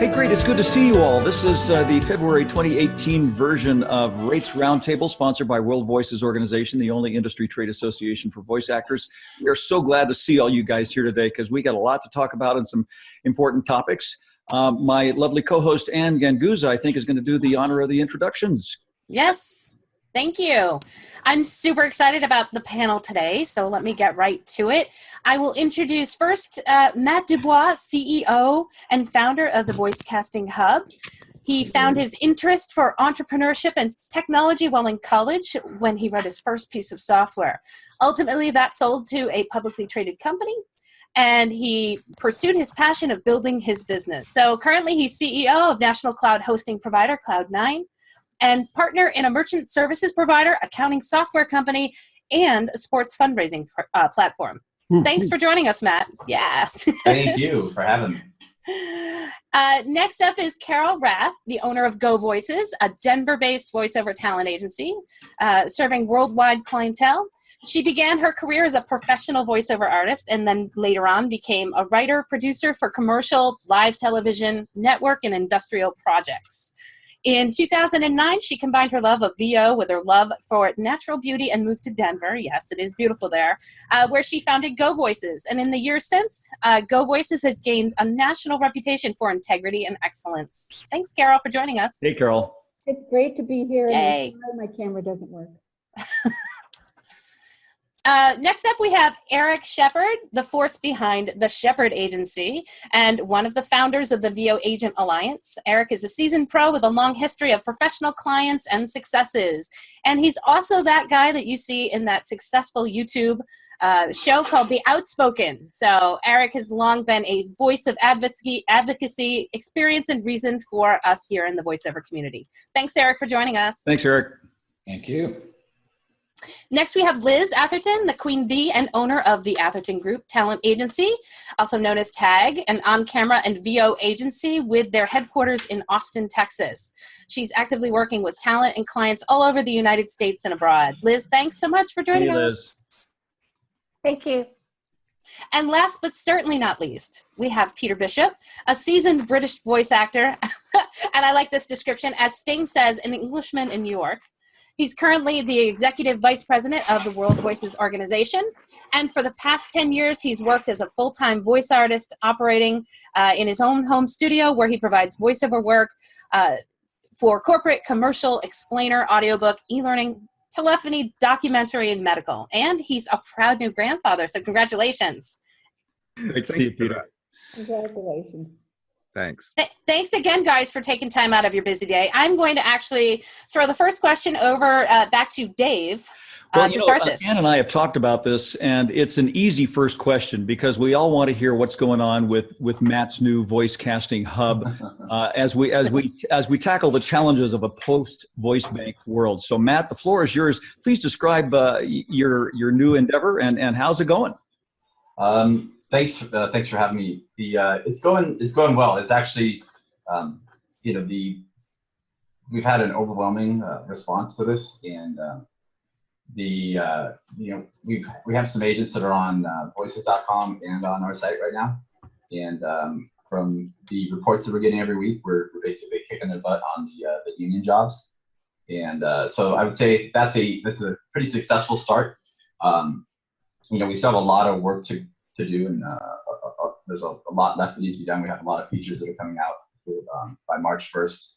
Hey, great. It's good to see you all. This is the February 2018 version of Rathe's Roundtable, sponsored by World Voices Organization, the only industry trade association for voice actors. We are so glad to see all you guys here today because we got a lot to talk about and some important topics. My lovely co-host, Ann Ganguzza, I think, is going to do the honor of the introductions. Yes. Thank you. I'm super excited about the panel today, so let me get right to it. I will introduce first Matt Dubois, CEO and founder of the VoiceCastingHub. He found his interest for entrepreneurship and technology while in college when he wrote his first piece of software. Ultimately, that sold to a publicly traded company, and he pursued his passion of building his business. So currently, he's CEO of national cloud hosting provider Cloud9, and partner in a merchant services provider, accounting software company, and a sports fundraising platform. Thanks for joining us, Matt. Yeah. Thank you for having me. Next up is Carol Rathe, the owner of GoVoices, a Denver-based voiceover talent agency serving worldwide clientele. She began her career as a professional voiceover artist and then later on became a writer, producer for commercial, live television, network, and industrial projects. In 2009, she combined her love of VO with her love for natural beauty and moved to Denver. Yes, it is beautiful there, where she founded GoVoices. And in the years since, GoVoices has gained a national reputation for integrity and excellence. Thanks, Carol, for joining us. Hey, Carol. It's great to be here. Yay. And my camera doesn't work. Next up, we have Erik Sheppard, the force behind the Sheppard Agency and one of the founders of the VO Agent Alliance. Erik is a seasoned pro with a long history of professional clients and successes. And he's also that guy that you see in that successful YouTube show called The Outspoken. So Erik has long been a voice of advocacy, experience, and reason for us here in the voiceover community. Thanks, Erik, for joining us. Thanks, Erik. Thank you. Next, we have Liz Atherton, the queen bee and owner of the Atherton Group Talent Agency, also known as TAG, an on-camera and VO agency with their headquarters in Austin, Texas. She's actively working with talent and clients all over the United States and abroad. Liz, thanks so much for joining us. Thank you. And last but certainly not least, we have Peter Bishop, a seasoned British voice actor, and I like this description, as Sting says, an Englishman in New York. He's currently the executive vice president of the World Voices Organization. And for the past 10 years, he's worked as a full-time voice artist operating in his own home studio where he provides voiceover work for corporate, commercial, explainer, audiobook, e-learning, telephony, documentary, and medical. And he's a proud new grandfather, so congratulations. Great to see you, Peter. Congratulations. Thanks. Thanks again, guys, for taking time out of your busy day. I'm going to actually throw the first question over back to Dave to start this. Ann and I have talked about this, and it's an easy first question because we all want to hear what's going on with Matt's new voice casting hub as we tackle the challenges of a post-VoiceBank world. So, Matt, the floor is yours. Please describe your new endeavor and how's it going? Thanks for having me. It's going well. It's actually, we've had an overwhelming response to this, and we have some agents that are on voices.com and on our site right now, and from the reports that we're getting every week, we're basically kicking their butt on the union jobs, and so I would say that's a pretty successful start. We still have a lot of work to do, and there's a lot left that needs to be done. We have a lot of features that are coming out by March 1st,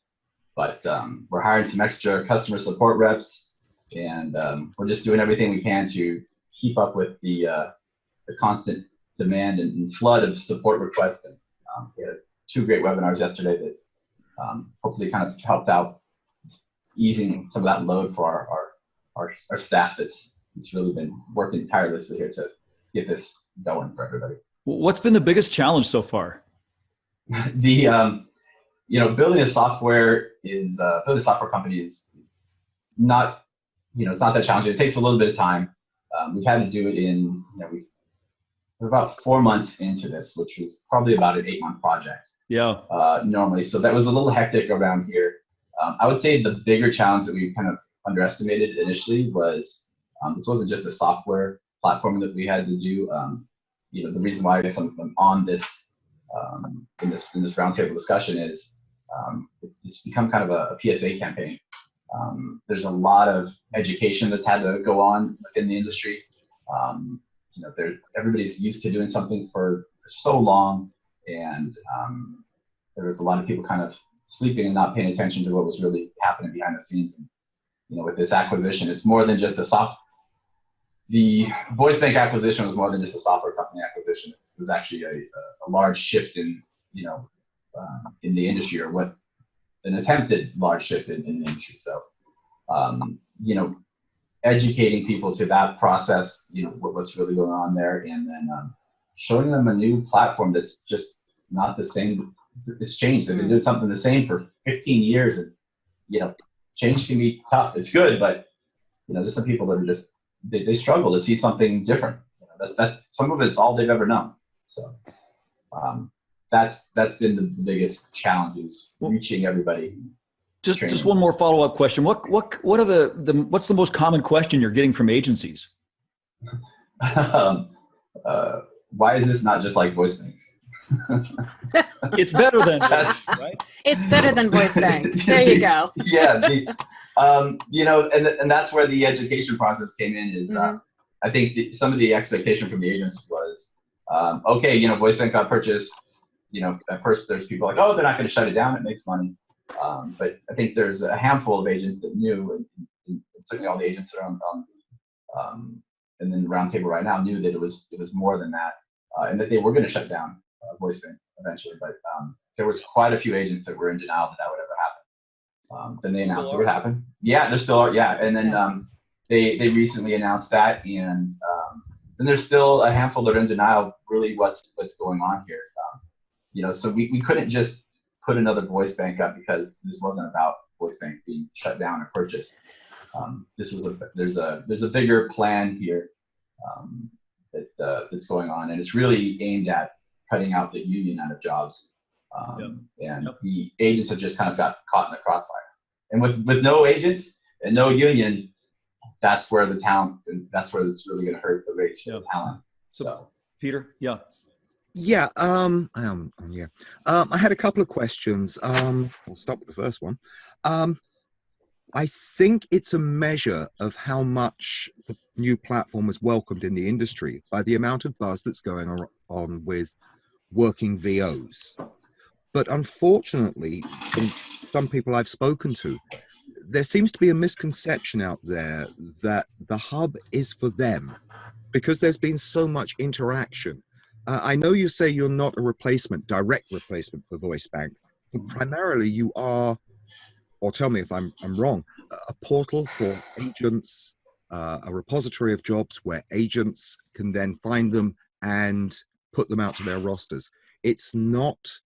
but we're hiring some extra customer support reps, and we're just doing everything we can to keep up with the constant demand and flood of support requests. And we had 2 great webinars yesterday that hopefully kind of helped out easing some of that load for our staff that's really been working tirelessly here to get this going for everybody. What's been the biggest challenge so far? Building a software company is not, it's not that challenging. It takes a little bit of time. We've had to do it we're about 4 months into this, which was probably about an 8-month project. Yeah. Normally, so that was a little hectic around here. I would say the bigger challenge that we kind of underestimated initially was this wasn't just a software platform that we had to do. The reason why I guess I'm on this in this roundtable discussion is it's become kind of a PSA campaign. There's a lot of education that's had to go on within the industry. Everybody's used to doing something for so long, and there was a lot of people kind of sleeping and not paying attention to what was really happening behind the scenes. And, with this acquisition, it's more than just the VoiceBank acquisition was more than just a software company acquisition. It was actually a large shift in the industry, or what an attempted large shift in the industry. So, educating people to that process, what's really going on there, and then showing them a new platform that's just not the same. It's changed. They've been doing something the same for 15 years, and change can be tough. It's good, but there's some people that are just they struggle to see something different. That some of it's all they've ever known. So that's been the biggest challenge, is reaching everybody. Just one more follow-up question. What are what's the most common question you're getting from agencies? Why is this not just like VoiceBank? It's better than right? It's better than VoiceBank. There you go. Yeah, and that's where the education process came in. Is I think some of the expectation from the agents was, okay, VoiceBank got purchased. At first there's people like, oh, they're not going to shut it down. It makes money. But I think there's a handful of agents that knew, and certainly all the agents that are on and then the roundtable right now knew that it was more than that, and that they were going to shut down VoiceBank eventually. But there was quite a few agents that were in denial that would ever happen. Then they announced it would happen. Yeah, there still are. Yeah, and then they recently announced that, and then there's still a handful that are in denial. Really, what's going on here? So we couldn't just put another VoiceBank up, because this wasn't about VoiceBank being shut down or purchased. There's a bigger plan here that's going on, and it's really aimed at cutting out the union out of jobs. The agents have just kind of got caught in the crossfire. And with no agents and no union, that's where that's where it's really going to hurt the rates for the talent. So Peter, yeah. Yeah, I had a couple of questions. I'll start with the first one. I think it's a measure of how much the new platform was welcomed in the industry by the amount of buzz that's going on with working VOs. But unfortunately, from some people I've spoken to, there seems to be a misconception out there that the hub is for them, because there's been so much interaction. I know you say you're not a direct replacement for VoiceBank, but primarily you are, or tell me if I'm wrong, a portal for agents, a repository of jobs where agents can then find them and put them out to their rosters. It's not,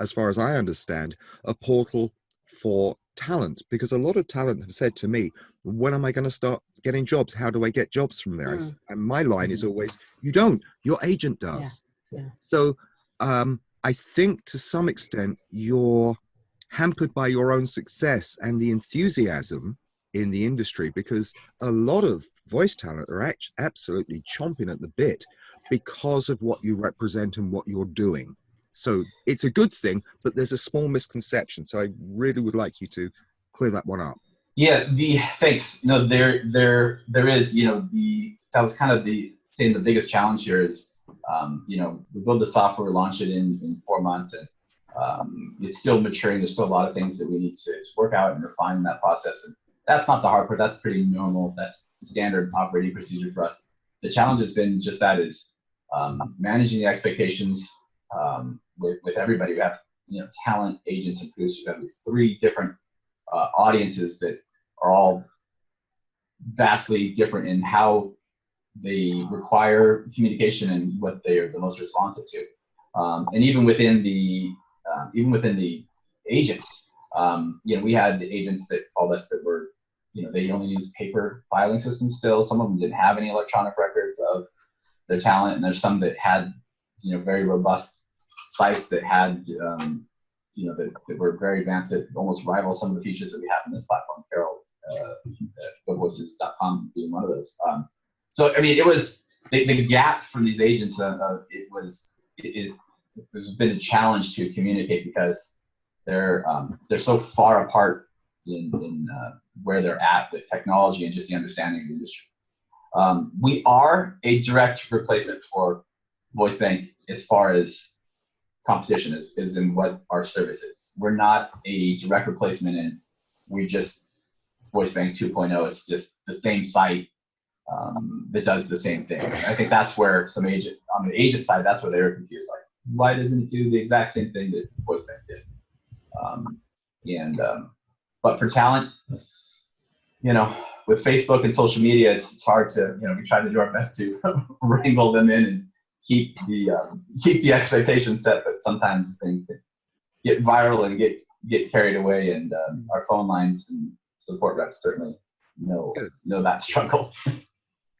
as far as I understand, a portal for talent, because a lot of talent have said to me, when am I going to start getting jobs? How do I get jobs from there? And my line is always, you don't, your agent does. Yeah. So I think to some extent you're hampered by your own success and the enthusiasm in the industry, because a lot of voice talent are absolutely chomping at the bit because of what you represent and what you're doing. So it's a good thing, but there's a small misconception. So I really would like you to clear that one up. Yeah, thanks. No, there is, that was kind of the biggest challenge here is, we build the software, launch it in 4 months, and it's still maturing. There's still a lot of things that we need to work out and refine in that process. And that's not the hard part. That's pretty normal. That's standard operating procedure for us. The challenge has been just that, is managing the expectations with everybody. We have, talent, agents, and producers. We have these 3 different audiences that are all vastly different in how they require communication and what they are the most responsive to. And even within the agents, we had agents that called us that were, they only use paper filing systems still. Some of them didn't have any electronic records of their talent, and there's some that had, very robust sites that had, that were very advanced, that almost rival some of the features that we have in this platform. Carol, GoVoices.com being one of those. So I mean, it was the gap from these agents. It there's been a challenge to communicate because they're so far apart in where they're at with technology and just the understanding of the industry. We are a direct replacement for VoiceBank as far as competition is in what our service is. We're not a direct replacement, and we just VoiceBank 2.0. It's just the same site that does the same things. I think that's where on the agent side, that's where they were confused. Like, why doesn't it do the exact same thing that VoiceBank did? But for talent, with Facebook and social media, it's hard to, we try to do our best to wrangle them in and keep the expectations set, but sometimes things get viral and get carried away, and our phone lines and support reps certainly know that struggle.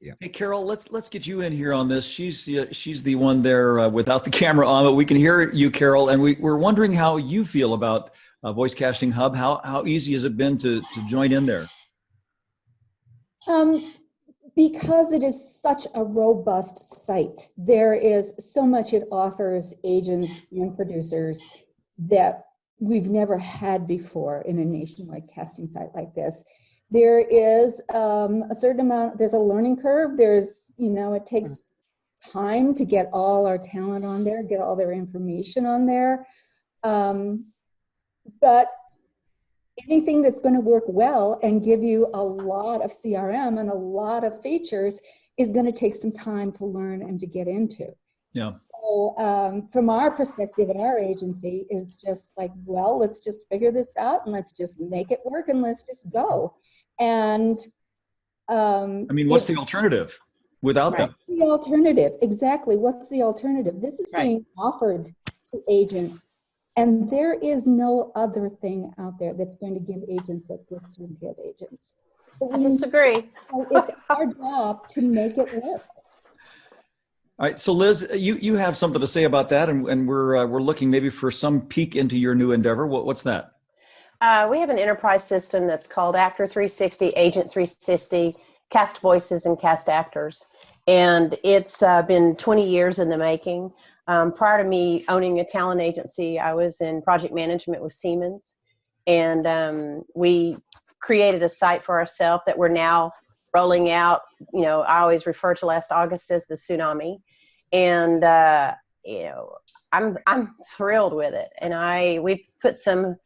Yeah. Hey, Carol, let's get you in here on this. She's the one there without the camera on, but we can hear you, Carol, and we're wondering how you feel about VoiceCastingHub. How easy has it been to join in there? Because it is such a robust site, there is so much it offers agents and producers that we've never had before in a nationwide casting site like this. There is a certain amount, there's a learning curve. There's, it takes time to get all our talent on there, get all their information on there. But anything that's going to work well and give you a lot of CRM and a lot of features is going to take some time to learn and to get into. Yeah. So from our perspective at our agency is just like, well, let's just figure this out and let's just make it work and let's just go. And what's the alternative without them? the alternative? Exactly. What's the alternative? This is being offered to agents. And there is no other thing out there that's going to give agents what this would give agents. I disagree. It's our job to make it work. All right, so Liz, you have something to say about that, and we're looking maybe for some peek into your new endeavor. What's that? We have an enterprise system that's called Actor 360, Agent 360, CastVoices, and CastActors. And it's been 20 years in the making. Prior to me owning a talent agency, I was in project management with Siemens. And we created a site for ourselves that we're now rolling out. I always refer to last August as the tsunami. And, I'm thrilled with it. And we've put some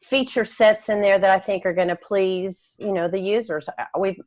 feature sets in there that I think are going to please, the users.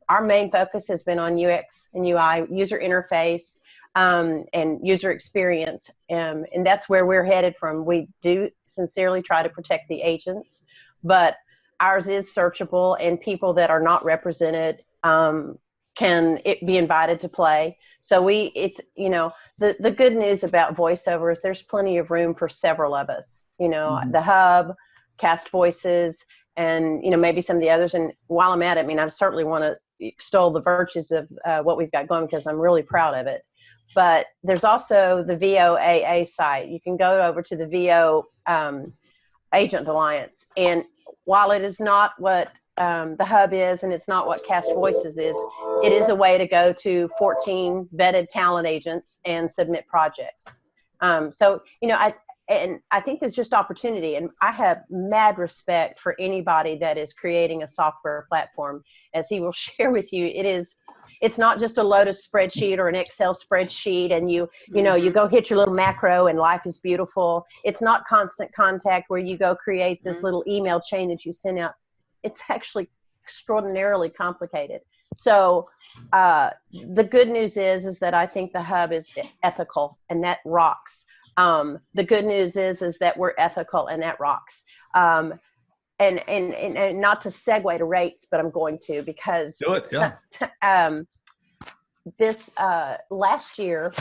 Our main focus has been on UX and UI, user interface, and user experience. And that's where we're headed from. We do sincerely try to protect the agents, but ours is searchable, and people that are not represented can be invited to play. So the good news about VoiceOver is there's plenty of room for several of us, the hub, CastVoices, and maybe some of the others. And while I'm at it, I certainly want to extol the virtues of what we've got going, because I'm really proud of it. But there's also the VOAA site. You can go over to the VO Agent Alliance, and while it is not what the hub is, and it's not what CastVoices is, it is a way to go to 14 vetted talent agents and submit projects. I think there's just opportunity, and I have mad respect for anybody that is creating a software platform. As he will share with you, it's not just a Lotus spreadsheet or an Excel spreadsheet, and you go hit your little macro and life is beautiful. It's not constant contact where you go create this little email chain that you send out. It's actually extraordinarily complicated. So the good news is that I think the hub is ethical, and that rocks. The good news is that we're ethical, and that rocks. And not to segue to rates, but I'm going to, because do it. Yeah. This last year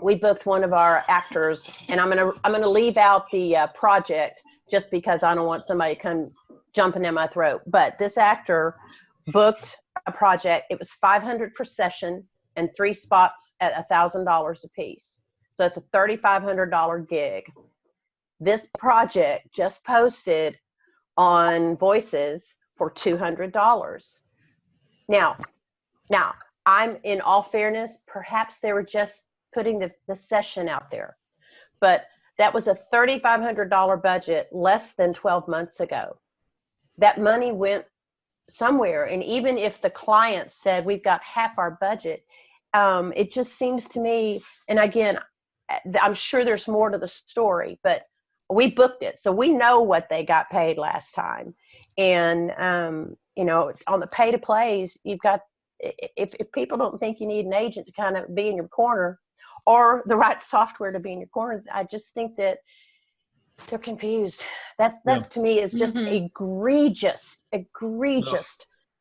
we booked one of our actors, and I'm gonna leave out the project just because I don't want somebody to come jumping in my throat. But this actor booked a project. It was $500 per session and 3 spots at $1,000 a piece. So it's a $3,500 gig. This project just posted on Voices for $200. Now, I'm, in all fairness, perhaps they were just putting the session out there. but that was a $3,500 budget less than 12 months ago. That money went somewhere. And even if the client said, we've got half our budget, it just seems to me, and again, I'm sure there's more to the story, but we booked it. So we know what they got paid last time. And, you know, on the pay to plays, you've got, if people don't think you need an agent to kind of be in your corner or the right software to be in your corner, I just think that they're confused. That to me is just egregious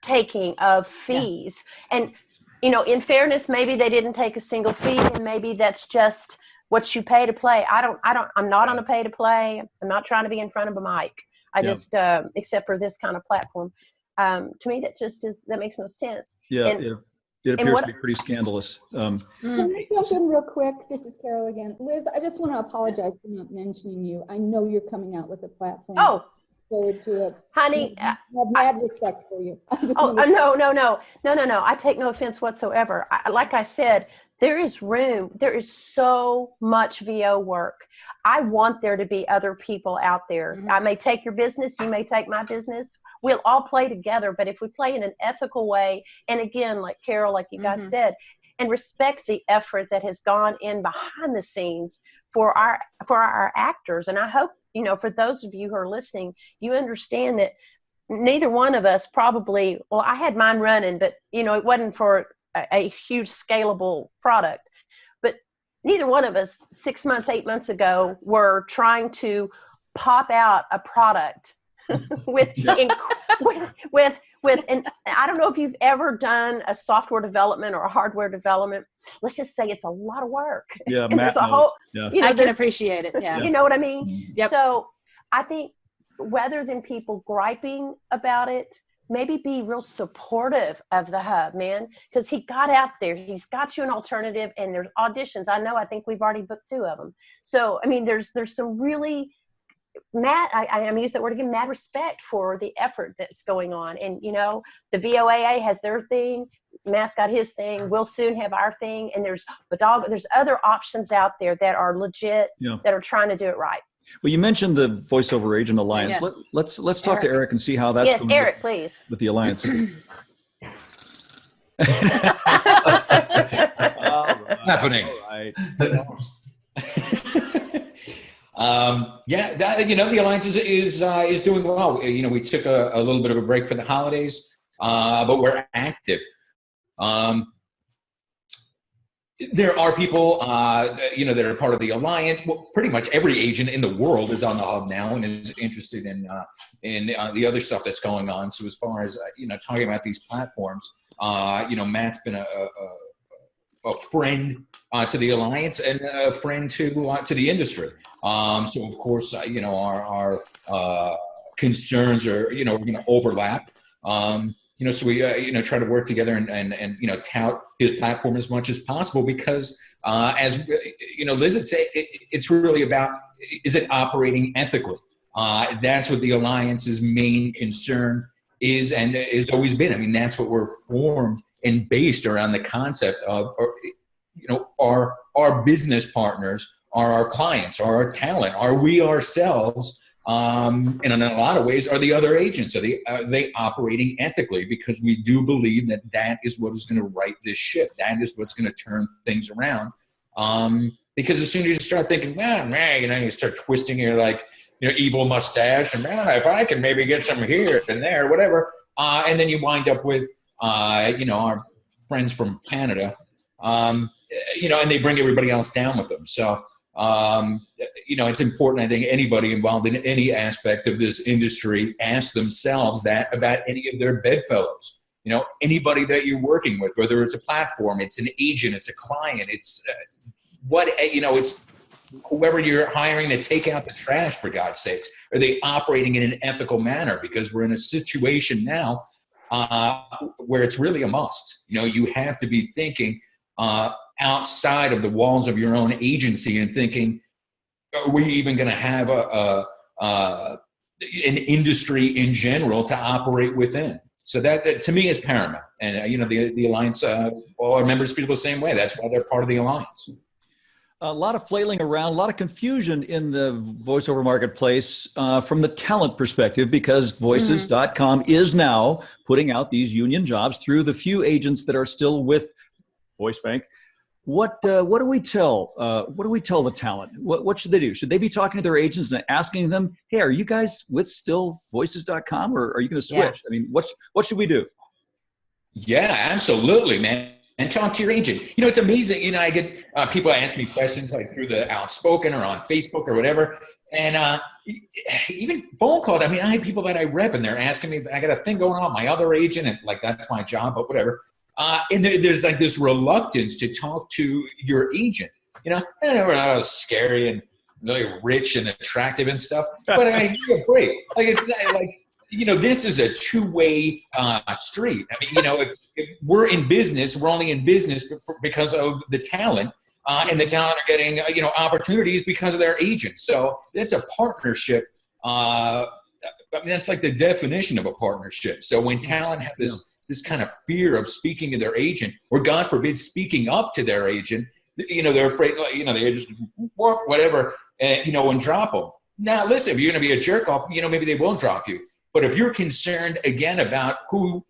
taking of fees. And, you know, in fairness, maybe they didn't take a single fee, and maybe that's just what you pay to play. I'm not on a pay to play. I'm not trying to be in front of a mic. I just, except for this kind of platform. To me, that makes no sense. Yeah, and, it appears to be pretty scandalous. Can I jump in real quick? This is Carol again. Liz, I just want to apologize for not mentioning you. I know you're coming out with a platform. Oh, forward to it. Honey, I have mad respect for you. No. I take no offense whatsoever. Like I said, there is room. There is so much VO work. I want there to be other people out there. I may take your business. You may take my business. We'll all play together. But if we play in an ethical way, and again, like Carol, like you guys said, and respect the effort that has gone in behind the scenes for our actors. And I hope, you know, for those of you who are listening, you understand that neither one of us probably, well, I had mine running, but, you know, it wasn't for a huge scalable product. But neither one of us 6 months, 8 months ago were trying to pop out a product with and I don't know if you've ever done a software development or a hardware development. Let's just say it's a lot of work. Yeah, and there's a whole, you know, I can appreciate it. Yeah. You know what I mean? Yep. So I think rather than people griping about it, maybe be real supportive of the hub, man, because he got out there. He's got you an alternative, and there's auditions. I think we've already booked 2 of them. So, I mean, there's some really mad, I'm using that word again, mad respect for the effort that's going on. And, you know, the VOAA has their thing. Matt's got his thing. We'll soon have our thing. And there's other options out there that are legit, that are trying to do it right. Well, you mentioned the Voiceover Agent Alliance. Yeah. Let's talk to Erik and see how that's going. Yes, Erik, please. With the Alliance. Happening. You know, the Alliance is doing well. You know, we took a little bit of a break for the holidays, but we're active. There are people, you know, that are part of the Alliance. Well, pretty much every agent in the world is on the hub now and is interested in the other stuff that's going on. So as far as, you know, talking about these platforms, you know, Matt's been a friend to the Alliance and a friend to the industry. So of course, you know, our concerns are, you know, we're going to overlap. You know, so we, you know, try to work together and, you know, tout his platform as much as possible because, as, you know, Liz would say, it's really about, is it operating ethically? That's what the Alliance's main concern is and has always been. I mean, that's what we're formed and based around the concept of, you know, our business partners are our clients, are our talent, are we ourselves, and in a lot of ways are the other agents. Are they operating ethically? Because we do believe that is what is going to right this ship. That is what's going to turn things around. Because as soon as you start thinking, man, you know, you start twisting your, like, you know, evil mustache and, if I can maybe get some here and there, whatever. And then you wind up with, you know, our friends from Canada, you know, and they bring everybody else down with them. So, you know, it's important. I think anybody involved in any aspect of this industry ask themselves that about any of their bedfellows. You know, anybody that you're working with, whether it's a platform, it's an agent, it's a client, it's you know, it's whoever you're hiring to take out the trash, for God's sakes. Are they operating in an ethical manner? Because we're in a situation now where it's really a must. You know, you have to be thinking outside of the walls of your own agency and thinking, are we even going to have an industry in general to operate within? So that to me is paramount. And, you know, the Alliance, all our members feel the same way. That's why they're part of the Alliance. a lot of flailing around, a lot of confusion in the voiceover marketplace from the talent perspective, because voices.com is now putting out these union jobs through the few agents that are still with VoiceBank. What do we tell the talent? What should they do? Should they be talking to their agents and asking them, hey, are you guys with still voices.com, or are you going to switch? Yeah. I mean, what should we do? Yeah, absolutely, man. And talk to your agent. You know, it's amazing. You know, I get people ask me questions like through the Outspoken or on Facebook or whatever. And even phone calls. I mean, I have people that I rep and they're asking me, I got a thing going on with my other agent, and like, that's my job, but whatever. And there's like this reluctance to talk to your agent. You know, I know we're not scary and really rich and attractive and stuff, but I feel great. Like, it's not, like, you know, this is a two-way street. I mean, you know, if we're in business, we're only in business because of the talent, and the talent are getting, you know, opportunities because of their agents. So it's a partnership. I mean, that's like the definition of a partnership. So when talent have this kind of fear of speaking to their agent, or God forbid, speaking up to their agent, you know, they're afraid, you know, they just whatever, you know, and drop them. Now, listen, if you're going to be a jerk off, you know, maybe they won't drop you. But if you're concerned, again, about who,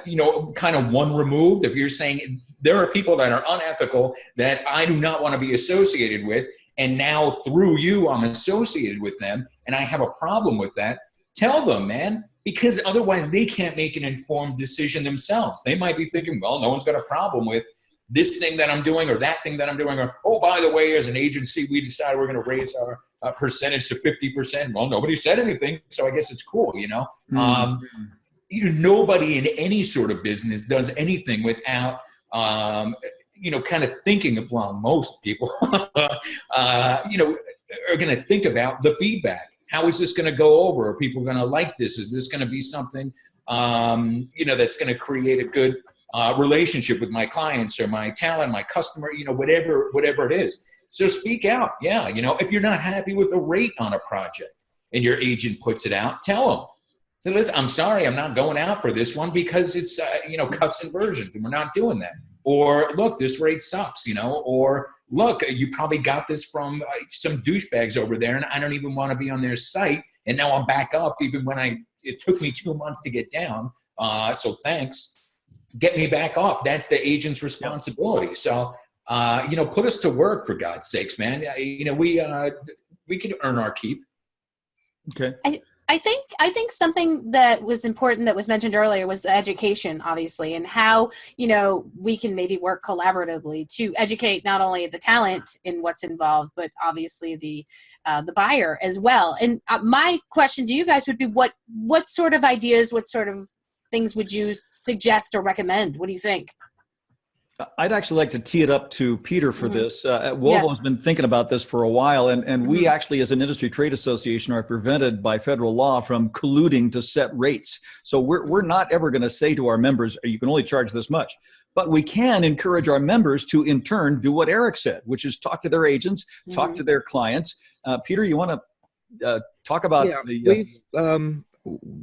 you know, kind of one removed, if you're saying there are people that are unethical that I do not want to be associated with, and now through you I'm associated with them, and I have a problem with that, tell them, man, because otherwise they can't make an informed decision themselves. They might be thinking, well, no one's got a problem with this thing that I'm doing or that thing that I'm doing, or, oh, by the way, as an agency, we decided we're going to raise our percentage to 50%. Well, nobody said anything, so I guess it's cool, you know? You know, nobody in any sort of business does anything without, you know, kind of thinking of, well, most people, you know, are going to think about the feedback. How is this going to go over? Are people going to like this? Is this going to be something, you know, that's going to create a good relationship with my clients or my talent, my customer, you know, whatever it is. So speak out. Yeah. You know, if you're not happy with the rate on a project and your agent puts it out, tell them. Say, listen, I'm sorry, I'm not going out for this one because it's, you know, cuts and versions, and we're not doing that. Or, look, this rate sucks, you know, or, look, you probably got this from some douchebags over there, and I don't even want to be on their site, and now I'm back up even when it took me 2 months to get down, so thanks. Get me back off. That's the agent's responsibility. So, you know, put us to work, for God's sakes, man. You know, we can earn our keep. Okay. I think something that was important that was mentioned earlier was the education, obviously, and how, you know, we can maybe work collaboratively to educate not only the talent in what's involved, but obviously the buyer as well. And my question to you guys would be, what sort of ideas, what sort of things would you suggest or recommend? What do you think? I'd actually like to tee it up to Peter for this. WoVO has been thinking about this for a while, and we actually, as an industry trade association, are prevented by federal law from colluding to set rates. So we're not ever going to say to our members, you can only charge this much. But we can encourage our members to, in turn, do what Erik said, which is talk to their agents, talk to their clients. Peter, you want to talk about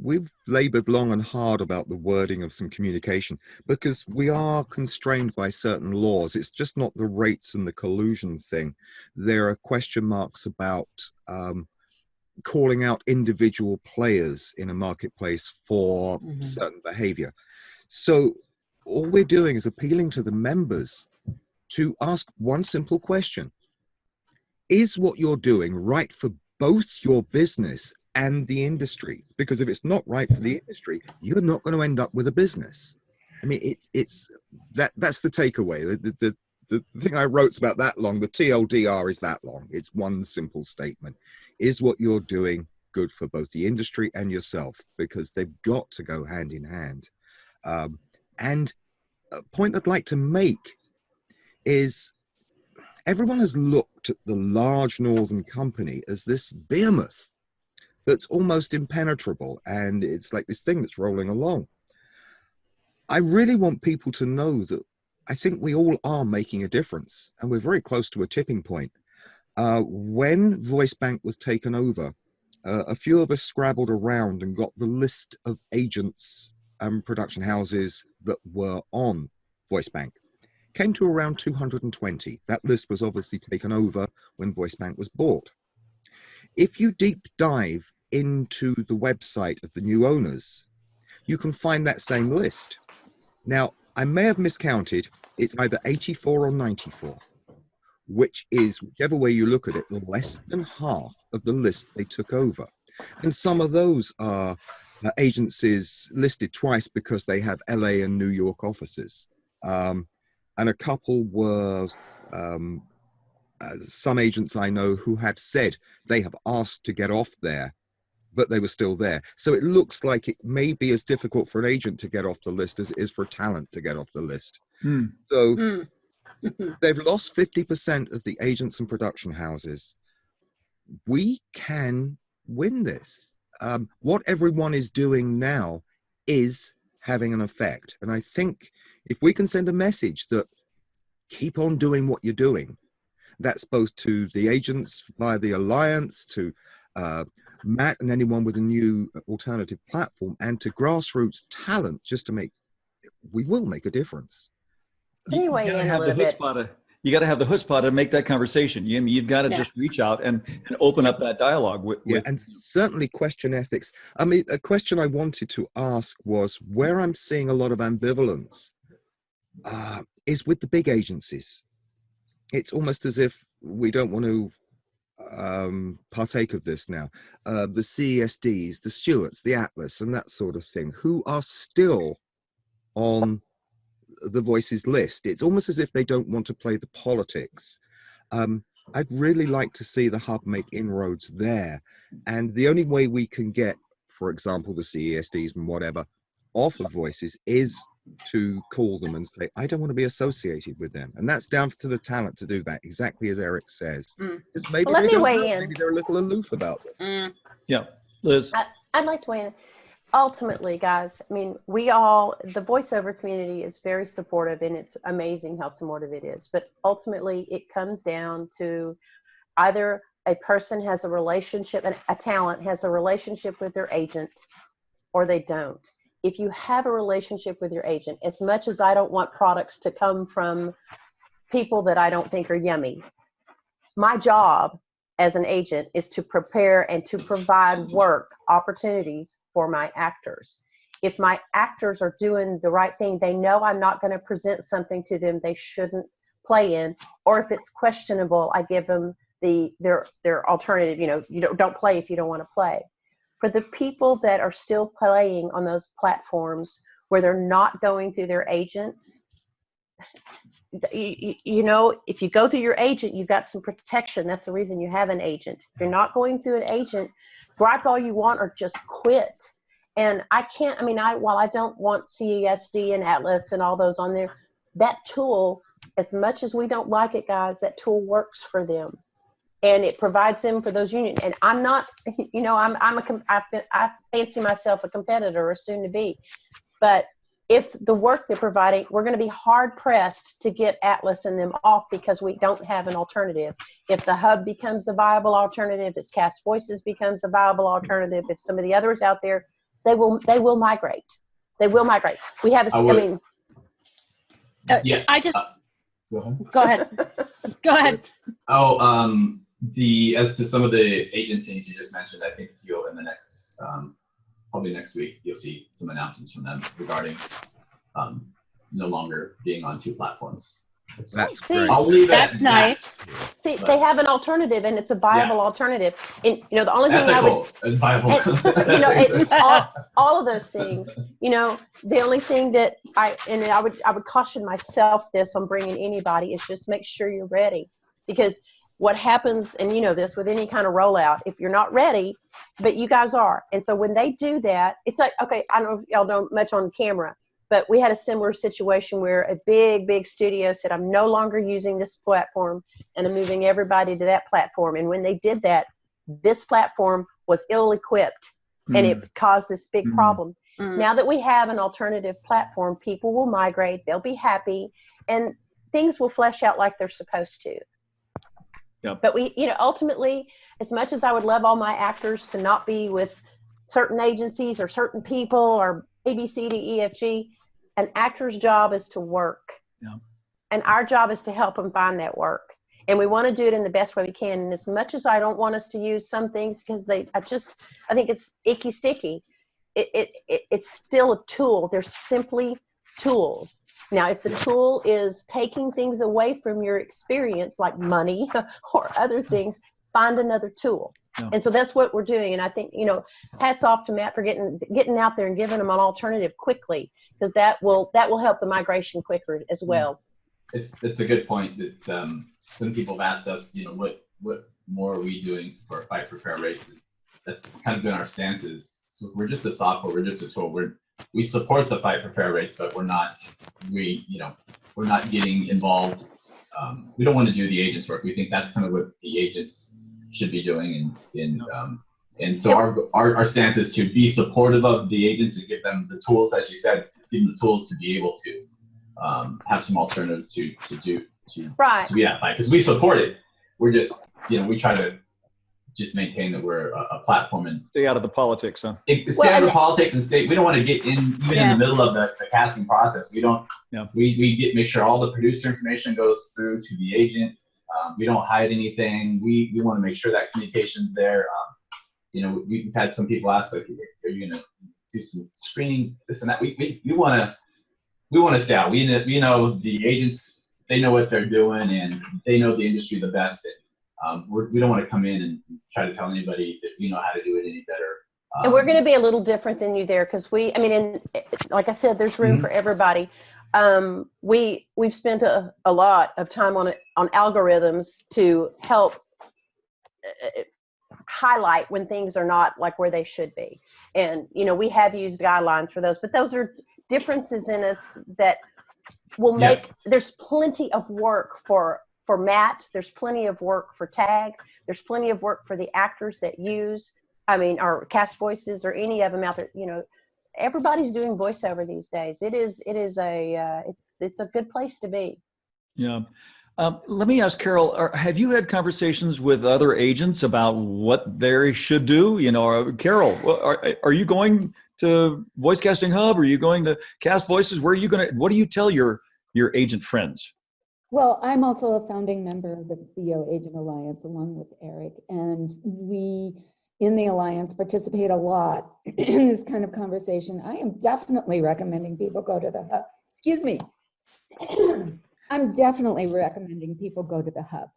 we've labored long and hard about the wording of some communication because we are constrained by certain laws. It's just not the rates and the collusion thing. There are question marks about calling out individual players in a marketplace for certain behavior. So all we're doing is appealing to the members to ask one simple question. Is what you're doing right for both your business and the industry? Because if it's not right for the industry, you're not going to end up with a business. I mean, that's the takeaway. The thing I wrote's about that long. The TLDR is that long. It's one simple statement. Is what you're doing good for both the industry and yourself? Because they've got to go hand in hand. And a point I'd like to make is everyone has looked at the large northern company as this behemoth that's almost impenetrable, and it's like this thing that's rolling along. I really want people to know that I think we all are making a difference, and we're very close to a tipping point. When VoiceBank was taken over, a few of us scrabbled around and got the list of agents and production houses that were on VoiceBank. came to around 220. That list was obviously taken over when VoiceBank was bought. If you deep dive into the website of the new owners, you can find that same list. Now, I may have miscounted. It's either 84 or 94, which is, whichever way you look at it, less than half of the list they took over. And some of those are agencies listed twice because they have LA and New York offices. And a couple were some agents I know who have said they have asked to get off there, but they were still there. So it looks like it may be as difficult for an agent to get off the list as it is for talent to get off the list. So they've lost 50% of the agents and production houses. We can win this. What everyone is doing now is having an effect. And I think if we can send a message that keep on doing what you're doing, that's both to the agents via the Alliance, to Matt and anyone with a new alternative platform, and to grassroots talent, just to make, we will make a difference. Anyway, You got to have the chutzpah to make that conversation. You've got to just reach out and open up that dialogue. And certainly question ethics. I mean, a question I wanted to ask was, where I'm seeing a lot of ambivalence is with the big agencies. It's almost as if we don't want to partake of this now. The CESDs, the Stewarts, the Atlas, and that sort of thing, who are still on the Voices list. It's almost as if they don't want to play the politics. I'd really like to see the hub make inroads there. And the only way we can get, for example, the CESDs and whatever off of Voices is to call them and say, I don't want to be associated with them. And that's down to the talent to do that, exactly as Erik says. Maybe, well, let me weigh in. Maybe they're a little aloof about this. Yeah, Liz. I'd like to weigh in. Ultimately, guys, I mean, the voiceover community is very supportive, and it's amazing how supportive it is. But ultimately, it comes down to either a person has a relationship, and a talent has a relationship with their agent, or they don't. If you have a relationship with your agent, as much as I don't want products to come from people that I don't think are yummy, my job as an agent is to prepare and to provide work opportunities for my actors. If my actors are doing the right thing, they know I'm not going to present something to them they shouldn't play in, or if it's questionable, I give them their alternative. You don't play if you don't want to play. For the people that are still playing on those platforms where they're not going through their agent, if you go through your agent, you've got some protection. That's the reason you have an agent. If you're not going through an agent, gripe all you want or just quit. And while I don't want CESD and Atlas and all those on there, that tool, as much as we don't like it, guys, that tool works for them. And it provides them for those unions. And I'm not, I fancy myself a competitor or soon to be. But if the work they're providing, we're going to be hard pressed to get Atlas and them off because we don't have an alternative. If the hub becomes a viable alternative, if CastVoices becomes a viable alternative, if some of the others out there, they will migrate. They will migrate. We have Go ahead. Go ahead. As to some of the agencies you just mentioned, I think you'll in the next probably next week you'll see some announcements from them regarding no longer being on two platforms. That's great. I'll leave it That's at nice. that. See, they have an alternative, and it's a viable alternative. And the only thing Ethical and viable. all of those things. The only thing that I would caution myself this on bringing anybody is just make sure you're ready, because what happens, and this with any kind of rollout, if you're not ready, but you guys are, and so when they do that, it's like, okay, I don't know if y'all know much on camera, but we had a similar situation where a big studio said, I'm no longer using this platform and I'm moving everybody to that platform. And when they did that, this platform was ill-equipped and it caused this big problem. Now that we have an alternative platform, people will migrate, they'll be happy, and things will flesh out like they're supposed to. Yep. But we, ultimately, as much as I would love all my actors to not be with certain agencies or certain people or A, B, C, D, E, F, G, an actor's job is to work. Yeah. and our job is to help them find that work. And we want to do it in the best way we can. And as much as I don't want us to use some things because I think it's icky sticky, it's still a tool. They're simply tools. Now, if the tool is taking things away from your experience, like money or other things, find another tool. Yeah. And so that's what we're doing. And I think, hats off to Matt for getting out there and giving them an alternative quickly, because that will help the migration quicker as well. It's a good point that some people have asked us, what more are we doing for Fight for Fair Rates? And that's kind of been our stance is, we're just a software, we're just a tool. We support the Fight for Fair Rates, but we're not getting involved. We don't want to do the agents' work. We think that's kind of what the agents should be doing, and so our stance is to be supportive of the agents and give them the tools, as you said, give them the tools to be able to have some alternatives to be that fight, because we support it. We're just we try to just maintain that we're a platform and Stay out of the politics, huh? Stay out of the politics and stay. We don't want to get in even in the middle of the casting process. We don't. Yeah. We make sure all the producer information goes through to the agent. We don't hide anything. We want to make sure that communication's there. We've had some people ask, like, are you going to do some screening, this and that? We want to stay out. We know the agents, they know what they're doing and they know the industry the best. And we don't want to come in and try to tell anybody that we know how to do it any better. And we're going to be a little different than you there, because like I said, there's room for everybody. We've spent a lot of time on algorithms to help highlight when things are not like where they should be. And, we have used guidelines for those, but those are differences in us that will make, there's plenty of work for Matt, there's plenty of work for Tag, there's plenty of work for the actors that use, or CastVoices or any of them out there, everybody's doing voiceover these days. It's a good place to be. Yeah. Let me ask Carol, have you had conversations with other agents about what they should do? Carol, are you going to VoiceCastingHub? Are you going to CastVoices? Where are you going to, what do you tell your agent friends? Well, I'm also a founding member of the VO Agent Alliance along with Erik, and we in the Alliance participate a lot in this kind of conversation. I am definitely recommending people go to the hub. Excuse me. I'm definitely recommending people go to the hub.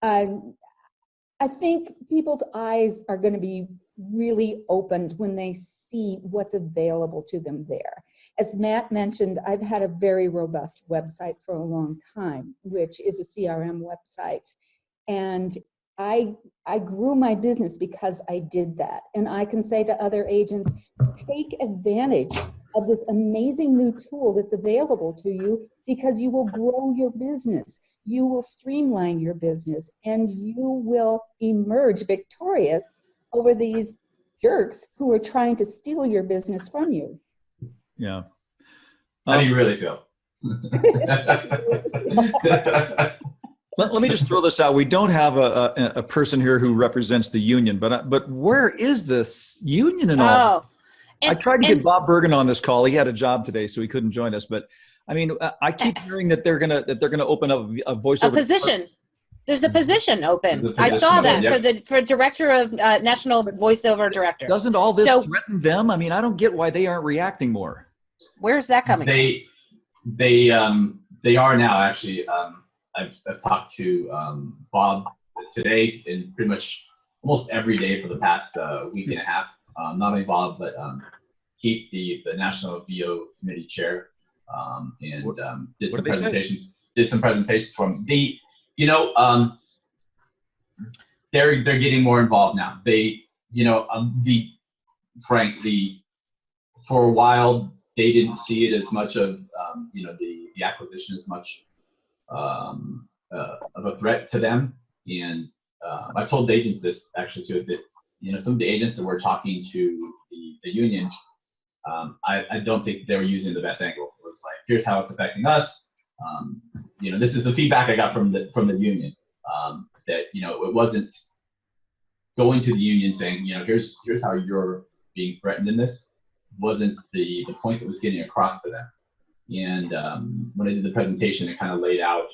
I think people's eyes are going to be really opened when they see what's available to them there. As Matt mentioned, I've had a very robust website for a long time, which is a CRM website. And I grew my business because I did that. And I can say to other agents, take advantage of this amazing new tool that's available to you, because you will grow your business, you will streamline your business, and you will emerge victorious over these jerks who are trying to steal your business from you. Yeah. How do you really feel? Let me just throw this out. We don't have a person here who represents the union, but where is this union and all? I tried to get Bob Bergen on this call. He had a job today, so he couldn't join us. But I mean, I keep hearing that they're gonna open up a voiceover position. There's a position open. I saw that for director of national voiceover director. Doesn't all this threaten them? I mean, I don't get why they aren't reacting more. Where's that coming from? They are now, actually. I've talked to Bob today and pretty much almost every day for the past week and a half. Not only Bob, but Keith, the National VO Committee Chair, and did some presentations for him. They're getting more involved now. For a while they didn't see it as much of the acquisition as much of a threat to them. And I've told the agents this actually too, that some of the agents that were talking to the union, I don't think they were using the best angle. It was like, here's how it's affecting us. This is the feedback I got from the union, that it wasn't going to the union saying, here's how you're being threatened in this, wasn't the point that was getting across to them. And when I did the presentation, it kind of laid out,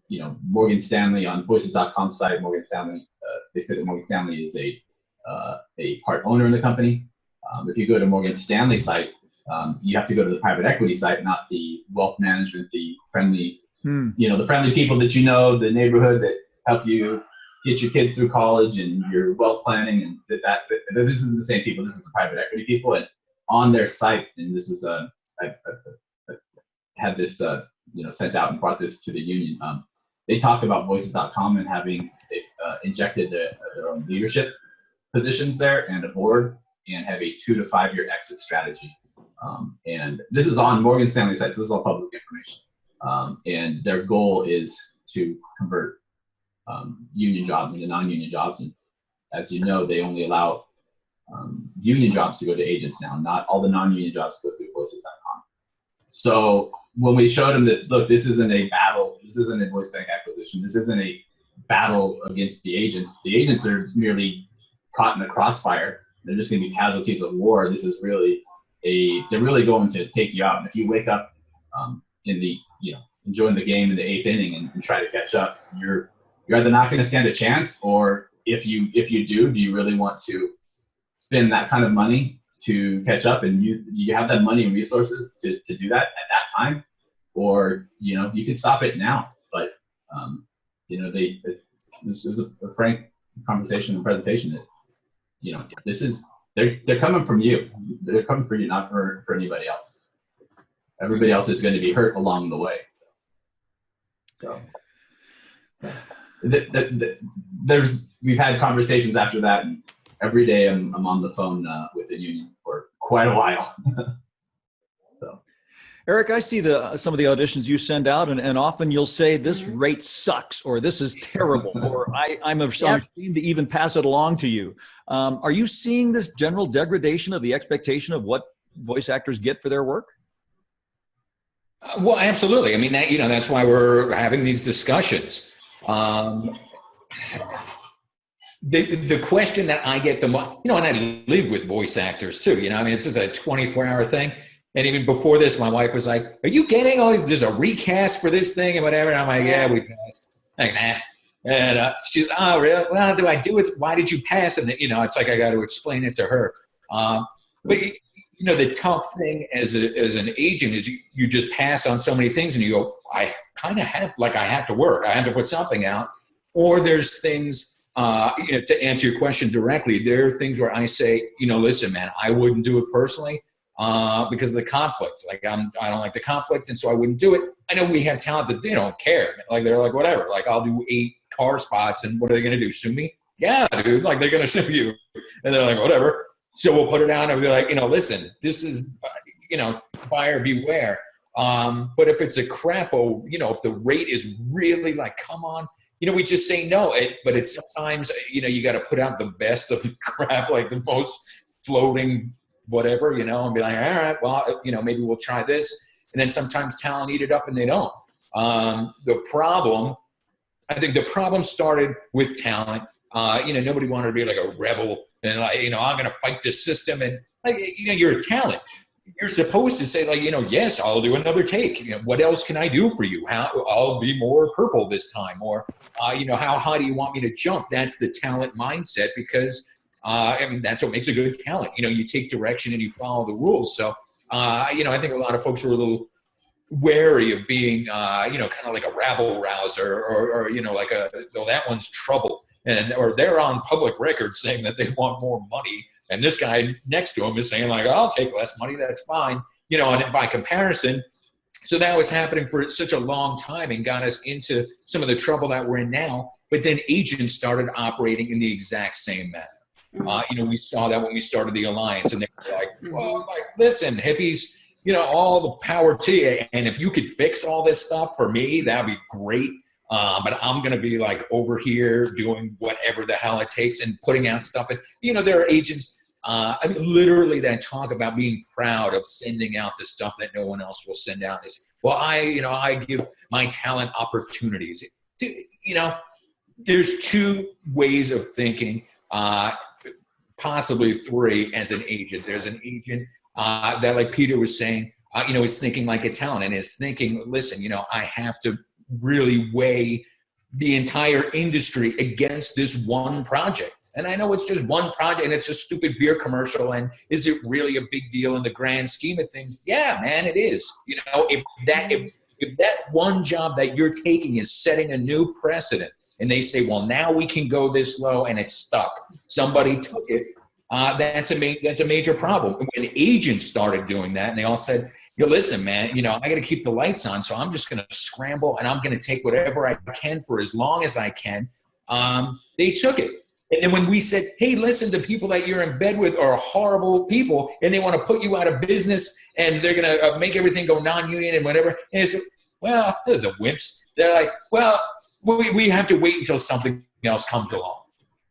you know, Morgan Stanley on voices.com site. Morgan Stanley, they said that Morgan Stanley is a part owner in the company. If you go to Morgan Stanley site, you have to go to the private equity site, not the wealth management, the friendly, you know, the friendly people that you know, the neighborhood that help you get your kids through college and your wealth planning, and that this is the same people. This is the private equity people, and on their site, and this was I had this you know, sent out and brought this to the union. They talked about voices.com and having injected their own leadership positions there and a board, and have a 2 to 5 year exit strategy. And this is on Morgan Stanley site, so this is all public information. And their goal is to convert union jobs into non-union jobs. And as you know, they only allow union jobs to go to agents now. Not all the non-union jobs go through voices.com. So when we showed them that, look, this isn't a battle, this isn't a VoiceBank acquisition, this isn't a battle against the agents. The agents are merely caught in the crossfire. They're just going to be casualties of war. This is really they're really going to take you out. And if you wake up in the, you know, enjoying the game in the 8th inning and try to catch up, you're either not going to stand a chance, or if you do you really want to spend that kind of money to catch up, and you have that money and resources to do that at that time, or, you know, you can stop it now. But you know, this is a frank conversation and presentation that, you know, this is, they're coming from you. They're coming for you, not for anybody else. Everybody else is going to be hurt along the way. So we've had conversations after that, and every day I'm on the phone with the union for quite a while. So. Erik, I see some of the auditions you send out, and often you'll say, this rate sucks, or this is terrible, or I'm ashamed to even pass it along to you. Are you seeing this general degradation of the expectation of what voice actors get for their work? Well, absolutely. I mean, that, you know, that's why we're having these discussions. The question that I get the most, you know, and I live with voice actors too, you know, I mean, it's just a 24-hour thing. And even before this, my wife was like, are you getting all these, there's a recast for this thing and whatever. And I'm like, yeah, we passed. Like, nah. And she's, oh, really? Well, do I do it? Why did you pass? And, you know, it's like I got to explain it to her. But, you know, the tough thing as an agent is you just pass on so many things and you go, I kind of have, like, I have to work. I have to put something out. Or there's things, you know, to answer your question directly, there are things where I say, you know, listen, man, I wouldn't do it personally because of the conflict. Like, I don't like the conflict, and so I wouldn't do it. I know we have talent that they don't care. Like, they're like, whatever. Like, I'll do 8 car spots, and what are they going to do? Sue me? Yeah, dude. Like, they're going to sue you. And they're like, whatever. So we'll put it out and be like, you know, listen, this is, you know, buyer beware. But if it's a crapo, you know, if the rate is really like, come on, you know, we just say no. But it's sometimes, you know, you got to put out the best of the crap, like the most floating whatever, you know, and be like, all right, well, you know, maybe we'll try this. And then sometimes talent eat it up and they don't. The problem, I think the problem started with talent. You know, nobody wanted to be like a rebel and like, you know, I'm going to fight this system. And like, you know, you're a talent. You're supposed to say like, you know, yes, I'll do another take. You know, what else can I do for you? I'll be more purple this time, or, you know, how high do you want me to jump? That's the talent mindset, because, I mean, that's what makes a good talent. You know, you take direction and you follow the rules. So, you know, I think a lot of folks are a little wary of being, you know, kind of like a rabble rouser, or you know, like oh, that one's trouble. Or they're on public record saying that they want more money. And this guy next to him is saying like, I'll take less money, that's fine. You know, and by comparison, so that was happening for such a long time and got us into some of the trouble that we're in now. But then agents started operating in the exact same manner. You know, we saw that when we started the alliance, and they were like, well, like, listen, hippies, you know, all the power to you. And if you could fix all this stuff for me, that'd be great. But I'm going to be like over here doing whatever the hell it takes and putting out stuff. And, you know, there are agents, I mean, literally that talk about being proud of sending out the stuff that no one else will send out. Is, well, I give my talent opportunities. You know, there's 2 ways of thinking, possibly 3 as an agent. There's an agent that, like Peter was saying, is thinking like a talent and is thinking, listen, I have to really weigh the entire industry against this one project. And I know it's just one project and it's a stupid beer commercial. And is it really a big deal in the grand scheme of things? Yeah, man, it is. If that one job that you're taking is setting a new precedent and they say, well, now we can go this low and it's stuck. Somebody took it. That's a major problem. When agents started doing that and they all said, listen, man, I got to keep the lights on. So I'm just going to scramble and I'm going to take whatever I can for as long as I can. They took it. And then when we said, hey, listen, the people that you're in bed with are horrible people and they want to put you out of business and they're going to make everything go non-union and whatever. And they said, well, they're the wimps. They're like, well, we have to wait until something else comes along.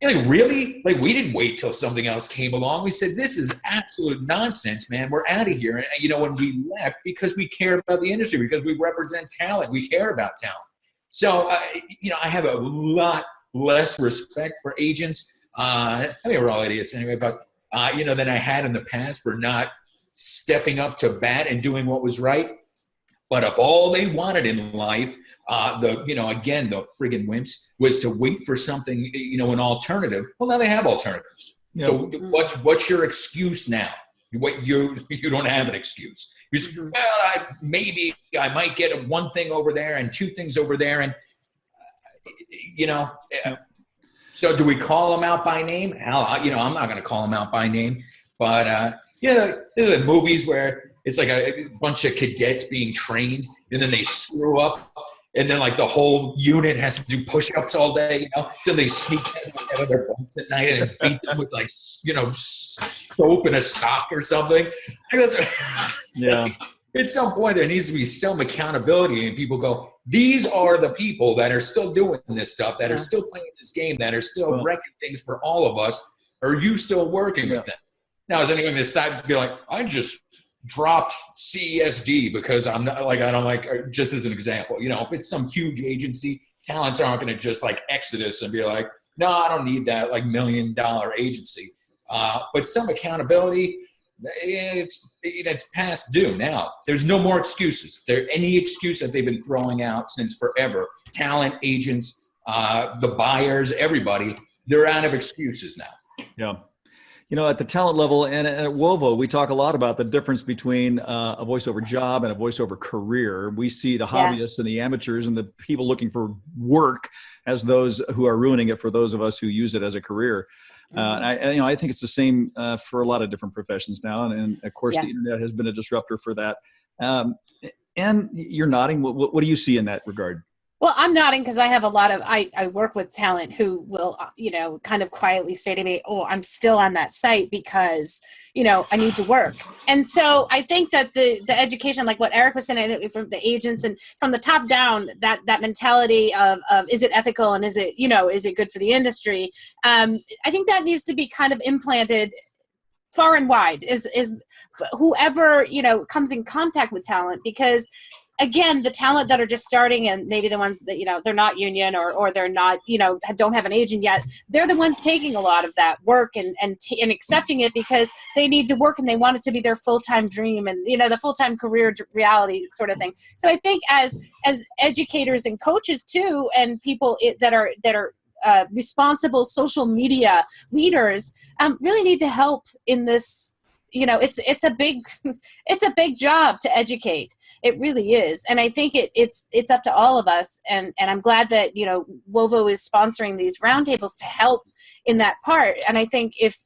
Really? We didn't wait till something else came along. We said, this is absolute nonsense, man. We're out of here. And, when we left, because we care about the industry, because we represent talent, we care about talent. So, I have a lot less respect for agents. We're all idiots anyway, but, than I had in the past for not stepping up to bat and doing what was right. But if all they wanted in life, the friggin' wimps, was to wait for something, an alternative. Well, now they have alternatives. Yeah. So what's your excuse now? You don't have an excuse. You say, well, maybe I might get one thing over there and two things over there. And, so do we call them out by name? Hell, I'm not going to call them out by name. But, there's movies where it's like a bunch of cadets being trained and then they screw up. And then the whole unit has to do push-ups all day, So they sneak out of their bunks at night and beat them with soap in a sock or something. Yeah. At some point there needs to be some accountability and people go, these are the people that are still doing this stuff, that are still playing this game, that are still wrecking things for all of us. Are you still working with them? Now, is anyone going to stop and be like, I just dropped CESD because I'm not I don't just as an example, if it's some huge agency, talents aren't going to just exodus and be like, no, I don't need that $1 million agency. But some accountability, it's past due now. There's no more excuses. Any excuse that they've been throwing out since forever, talent, agents, the buyers, everybody, they're out of excuses now. Yeah. At the talent level and at WoVO, we talk a lot about the difference between a voiceover job and a voiceover career. We see the hobbyists and the amateurs and the people looking for work as those who are ruining it for those of us who use it as a career. I think it's the same for a lot of different professions now. And of course, the internet has been a disruptor for that. And you're nodding. What do you see in that regard? Well, I'm nodding because I have a lot of, I work with talent who will, kind of quietly say to me, oh, I'm still on that site because, I need to work. And so I think that the education, like what Erik was saying, from the agents and from the top down, that mentality of is it ethical and is it, is it good for the industry? I think that needs to be kind of implanted far and wide is whoever, comes in contact with talent, because again, the talent that are just starting and maybe the ones that, they're not union or they're not, don't have an agent yet, they're the ones taking a lot of that work and accepting it because they need to work and they want it to be their full-time dream and, the full-time career reality sort of thing. So I think as educators and coaches too, and people that are responsible social media leaders really need to help in this. It's a big job to educate. It really is. And I think it's up to all of us. And I'm glad that, WoVO is sponsoring these roundtables to help in that part. And I think if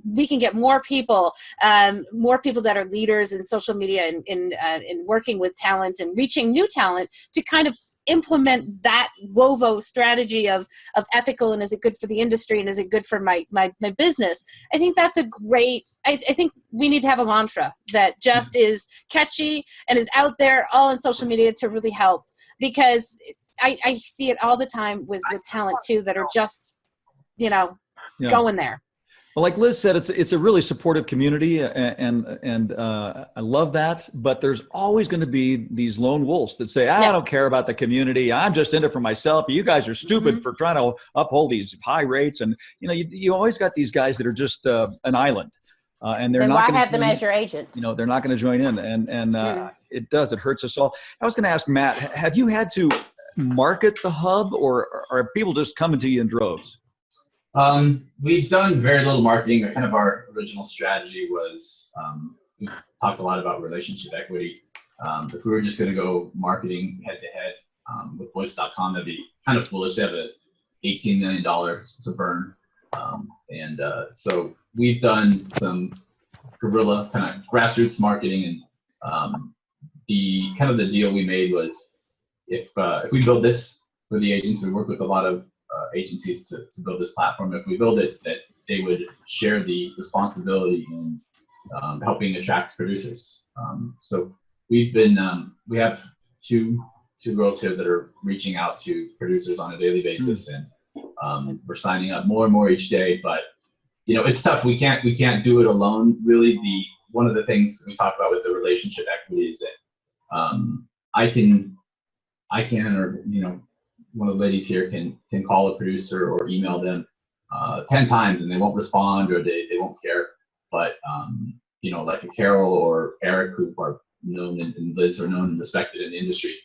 we can get more people that are leaders in social media and working with talent and reaching new talent to kind of implement that WoVO strategy of ethical and is it good for the industry and is it good for my business. I think that's a great, I think we need to have a mantra that just is catchy and is out there all on social media to really help, because I see it all the time with talent too that are just, going there. Well, like Liz said, it's a really supportive community, and I love that. But there's always going to be these lone wolves that say, I don't care about the community. I'm just in it for myself. You guys are stupid for trying to uphold these high rates. And, you always got these guys that are just an island. and they're Then not why going have to them as your agent? they're not going to join in, and it hurts us all. I was going to ask Matt, have you had to market the hub, or are people just coming to you in droves? We've done very little marketing. Kind of our original strategy was, we talked a lot about relationship equity. If we were just going to go marketing head to head with voice.com, that'd be kind of foolish. They have a $18 million to burn. So we've done some guerrilla kind of grassroots marketing, and the deal we made was if we build this for the agents, we work with a lot of agencies to build this platform. If we build it, that they would share the responsibility in helping attract producers. So we have two girls here that are reaching out to producers on a daily basis, and we're signing up more and more each day. But it's tough. We can't do it alone. Really, one of the things we talk about with the relationship equity is that I can, or one of the ladies here can call a producer or email them 10 times and they won't respond, or they won't care. But like a Carol or Erik, who are known, and Liz are known and respected in the industry,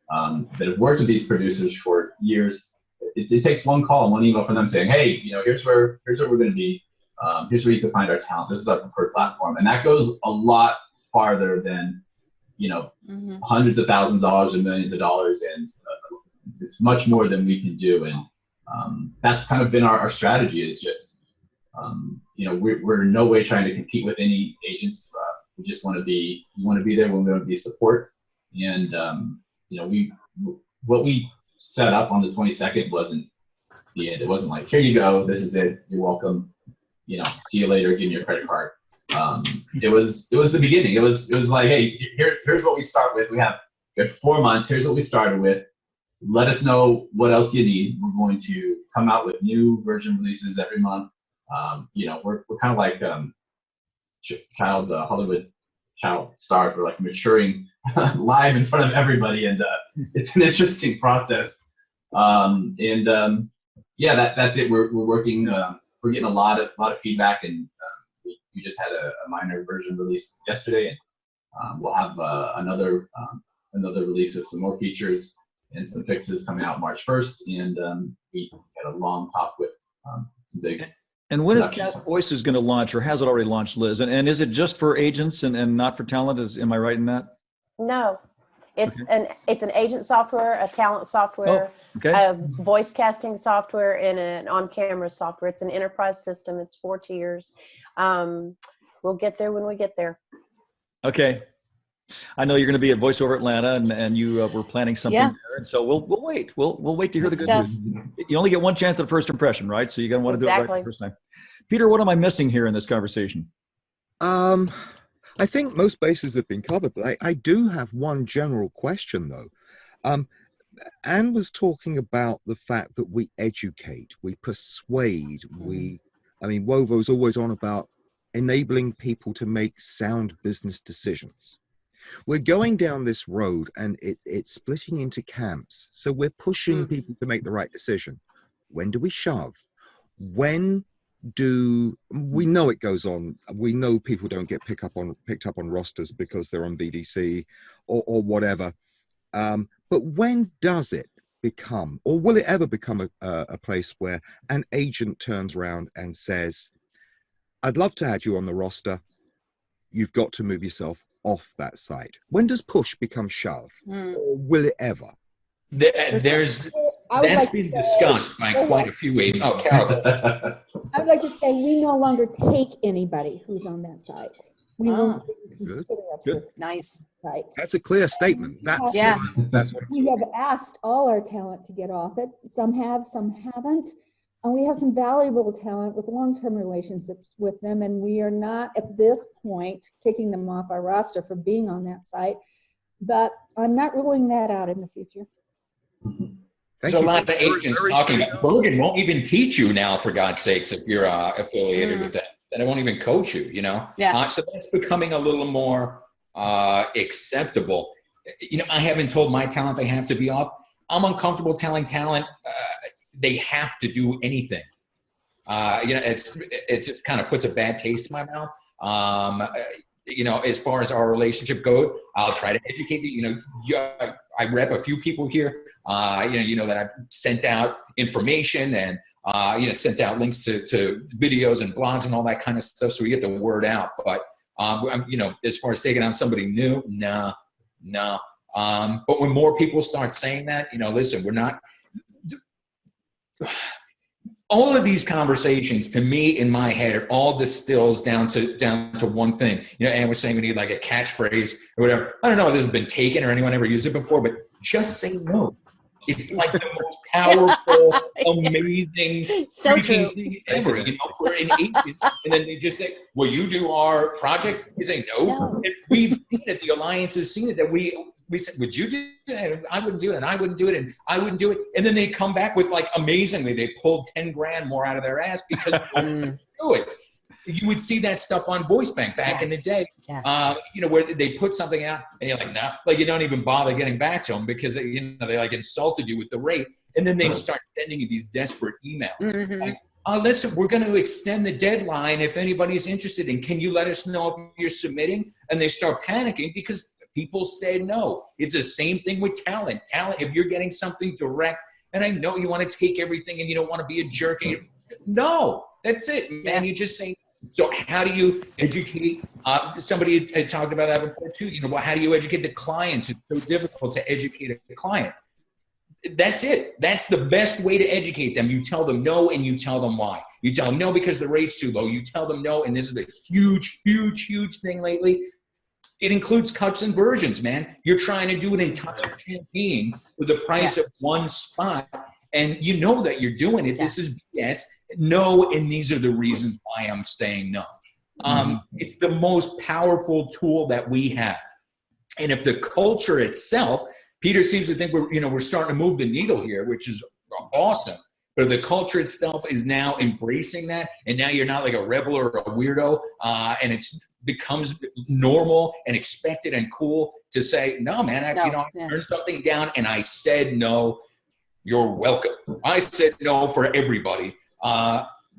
that have worked with these producers for years. It takes one call and one email from them saying, hey, here's where we're going to be. Here's where you can find our talent. This is our preferred platform. And that goes a lot farther than, hundreds of thousands of dollars or millions of dollars. And it's much more than we can do. And that's kind of been our strategy, is just, we're in no way trying to compete with any agents. We just want to be there when we want to be support. And, what we set up on the 22nd wasn't the end. It wasn't like, here you go, this is it, you're welcome, see you later, give me your credit card. It was the beginning. It was like, hey, here's what we start with. We have 4 months. Here's what we started with. Let us know what else you need. We're going to come out with new version releases every month. We're kind of like Hollywood child stars. We're like maturing live in front of everybody, and it's an interesting process. That's it. We're working. We're getting a lot of feedback, and we just had a minor version release yesterday, and we'll have another release with some more features and some fixes coming out March 1st, and we had a long talk with some big. And when is CastVoices going to launch, or has it already launched, Liz? And is it just for agents and not for talent? Am I right in that? No, it's an agent software, a talent software, a voice casting software, and an on-camera software. It's an enterprise system. It's 4 tiers. We'll get there when we get there. Okay. I know you're going to be at VoiceOver Atlanta, and you were planning something there, and so we'll wait. We'll wait to hear the good news. You only get one chance at first impression, right? So you're going to want to do it right the first time. Peter, what am I missing here in this conversation? I think most bases have been covered, but I do have one general question, though. Anne was talking about the fact that we educate, we persuade, WoVO is always on about enabling people to make sound business decisions. We're going down this road, and it's splitting into camps. So we're pushing people to make the right decision. When do we shove? When do we know it goes on? We know people don't get picked up on rosters because they're on VDC or whatever. But when does it become, or will it ever become a place where an agent turns around and says, I'd love to add you on the roster. You've got to move yourself off that site. When does push become shove? Or will it ever? That's been discussed by quite a few agents. Oh, Carol. I would like to say we no longer take anybody who's on that site. We won't consider a person. Nice. Right. That's a clear statement. That's what we have asked all our talent to get off it. Some have, some haven't. And we have some valuable talent with long-term relationships with them, and we are not at this point kicking them off our roster for being on that site. But I'm not ruling that out in the future. There's a lot of agents talking about Bergen won't even teach you now, for God's sakes, if you're affiliated with them. Then it won't even coach you, Yeah. So that's becoming a little more acceptable. I haven't told my talent they have to be off. I'm uncomfortable telling talent they have to do anything. It just kind of puts a bad taste in my mouth. As far as our relationship goes, I'll try to educate you. I rep a few people here, that I've sent out information and, sent out links to videos and blogs and all that kind of stuff. So we get the word out. But, as far as taking on somebody new, no. But when more people start saying that, listen, we're not, all of these conversations to me in my head, it all distills down to one thing. And we're saying we need like a catchphrase or whatever. I don't know if this has been taken or anyone ever used it before, but just say no. It's like the most powerful, amazing, So true. thing ever. For an agent, and then they just say, "Will you do our project?" You say no. And we've seen it. The Alliance has seen it. That we said, "Would you do that?" And I wouldn't do it, and I wouldn't do it, and I wouldn't do it. And then they come back with like amazingly, they pulled 10 grand more out of their ass because they wouldn't do it. You would see that stuff on VoiceBank back in the day, where they put something out and you're like, no, like you don't even bother getting back to them because they like insulted you with the rate, and then they start sending you these desperate emails. Like, listen, we're going to extend the deadline if anybody's interested, and can you let us know if you're submitting? And they start panicking because people said no. It's the same thing with talent. If you're getting something direct, and I know you want to take everything and you don't want to be a jerk, no, that's it, man. You just say. So how do you educate? Somebody had talked about that before too. How do you educate the clients? It's so difficult to educate a client. That's it. That's the best way to educate them. You tell them no, and you tell them why. You tell them no because the rate's too low. You tell them no, and this is a huge, huge, huge thing lately. It includes cuts and versions, man. You're trying to do an entire campaign for the price of one spot, and you know that you're doing it. This is BS. No, and these are the reasons why I'm saying no. It's the most powerful tool that we have. And if the culture itself, Peter seems to think we're starting to move the needle here, which is awesome. But if the culture itself is now embracing that, and now you're not like a rebel or a weirdo, and it becomes normal and expected and cool to say, no, man, I turned something down and I said no, you're welcome. I said no for everybody.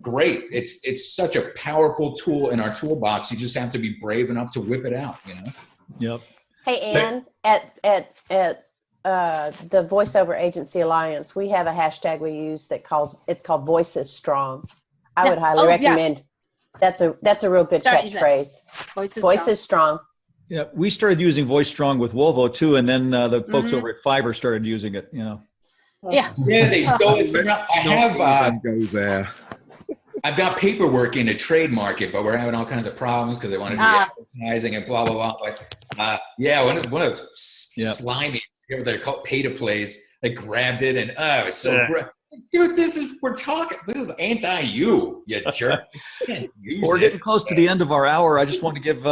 Great. It's such a powerful tool in our toolbox. You just have to be brave enough to whip it out, Yep. Hey, Ann, at the Voiceover Agency Alliance, we have a hashtag we use it's called Voices Strong. I would highly recommend. That's a real good catchphrase. Voices Strong. Yeah, we started using Voice Strong with WoVO too, and then the folks over at Fiverr started using it. Yeah, they stole it from. Go there. I've got paperwork in to trademark it, but we're having all kinds of problems because they want to be advertising and blah, blah, blah. But one of slimy, they're called pay-to-plays, they grabbed it and it was so great. Dude, this is anti-you, you jerk. We're getting close to the end of our hour. I just want to give,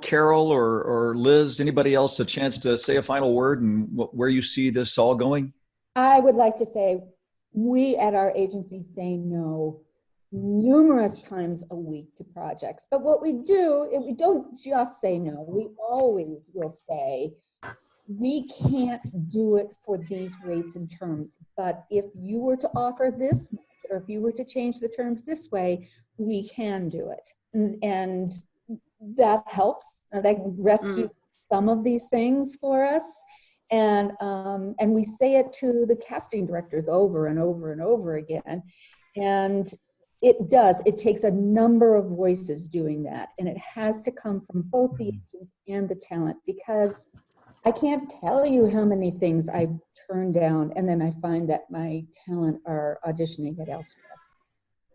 Carol or Liz, anybody else a chance to say a final word and where you see this all going. I would like to say we at our agency say no numerous times a week to projects. But what we do, we don't just say no. We always will say, we can't do it for these rates and terms. But if you were to offer this much, or if you were to change the terms this way, we can do it. And that helps. That rescues some of these things for us. And we say it to the casting directors over and over and over again. And it takes a number of voices doing that. And it has to come from both the agents and the talent, because I can't tell you how many things I turn down and then I find that my talent are auditioning it elsewhere.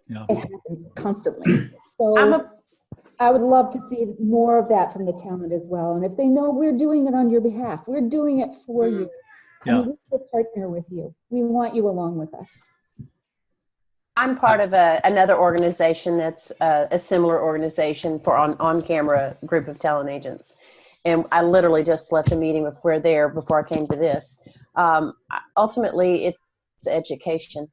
Yeah. It happens constantly. So I would love to see more of that from the talent as well. And if they know we're doing it on your behalf, we're doing it for you. And we will partner with you. We want you along with us. I'm part of another organization that's a similar organization for on-camera group of talent agents. And I literally just left a meeting with We're There before I came to this. Ultimately, it's education,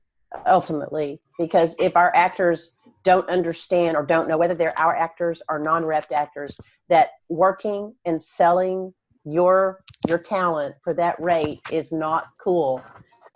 ultimately, because if our actors don't understand or don't know whether they're our actors or non-repped actors, that working and selling your talent for that rate is not cool.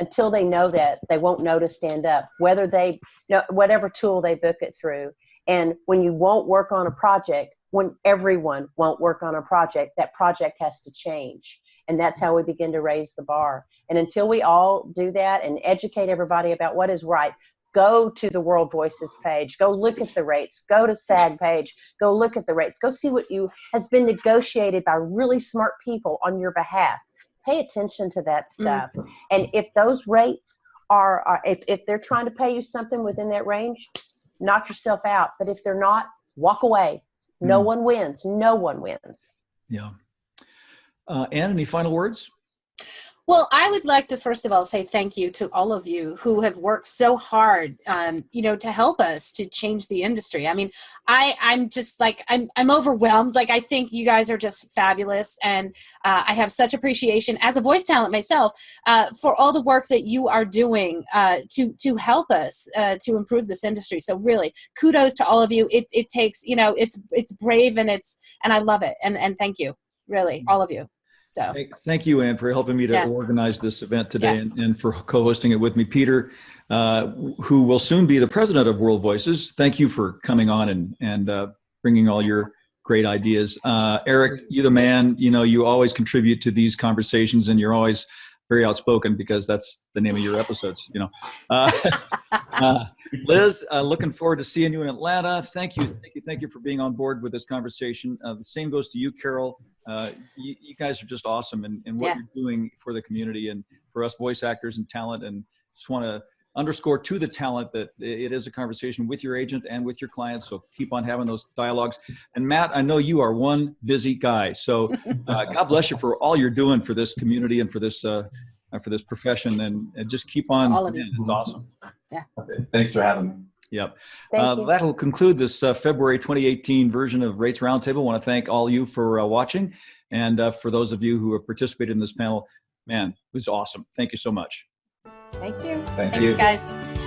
Until they know that, they won't know to stand up, whether they know whatever tool they book it through. And when you won't work on a project, when everyone won't work on a project, that project has to change. And that's how we begin to raise the bar. And until we all do that and educate everybody about what is right, go to the World Voices page, go look at the rates, go to SAG page, go look at the rates, go see what has been negotiated by really smart people on your behalf. Pay attention to that stuff. And if those rates if they're trying to pay you something within that range, knock yourself out. But if they're not, walk away. No one wins. No one wins. Yeah. Ann, any final words? Well, I would like to first of all say thank you to all of you who have worked so hard, to help us to change the industry. I mean, I'm just like, I'm overwhelmed. Like, I think you guys are just fabulous. And I have such appreciation as a voice talent myself for all the work that you are doing to help us to improve this industry. So really, kudos to all of you. It takes, it's brave and I love it. And thank you, really, all of you. So. Thank you, Ann, for helping me to organize this event today and for co-hosting it with me. Peter, who will soon be the president of World Voices, thank you for coming on and bringing all your great ideas. Erik, you're the man. You always contribute to these conversations, and you're always very outspoken because that's the name of your episodes. Liz, looking forward to seeing you in Atlanta. Thank you for being on board with this conversation. The same goes to you, Carol. You guys are just awesome in what you're doing for the community and for us voice actors and talent. And just want to underscore to the talent that it is a conversation with your agent and with your clients. So keep on having those dialogues. And Matt, I know you are one busy guy. So God bless you for all you're doing for this community and for this profession. And just keep on. All of you. It's awesome. Yeah. Okay. Thanks for having me. Yep. Thank you. That'll conclude this February 2018 version of Rates Roundtable. I want to thank all you for watching. And for those of you who have participated in this panel, man, it was awesome. Thank you so much. Thank you. Thank Thanks, you. guys.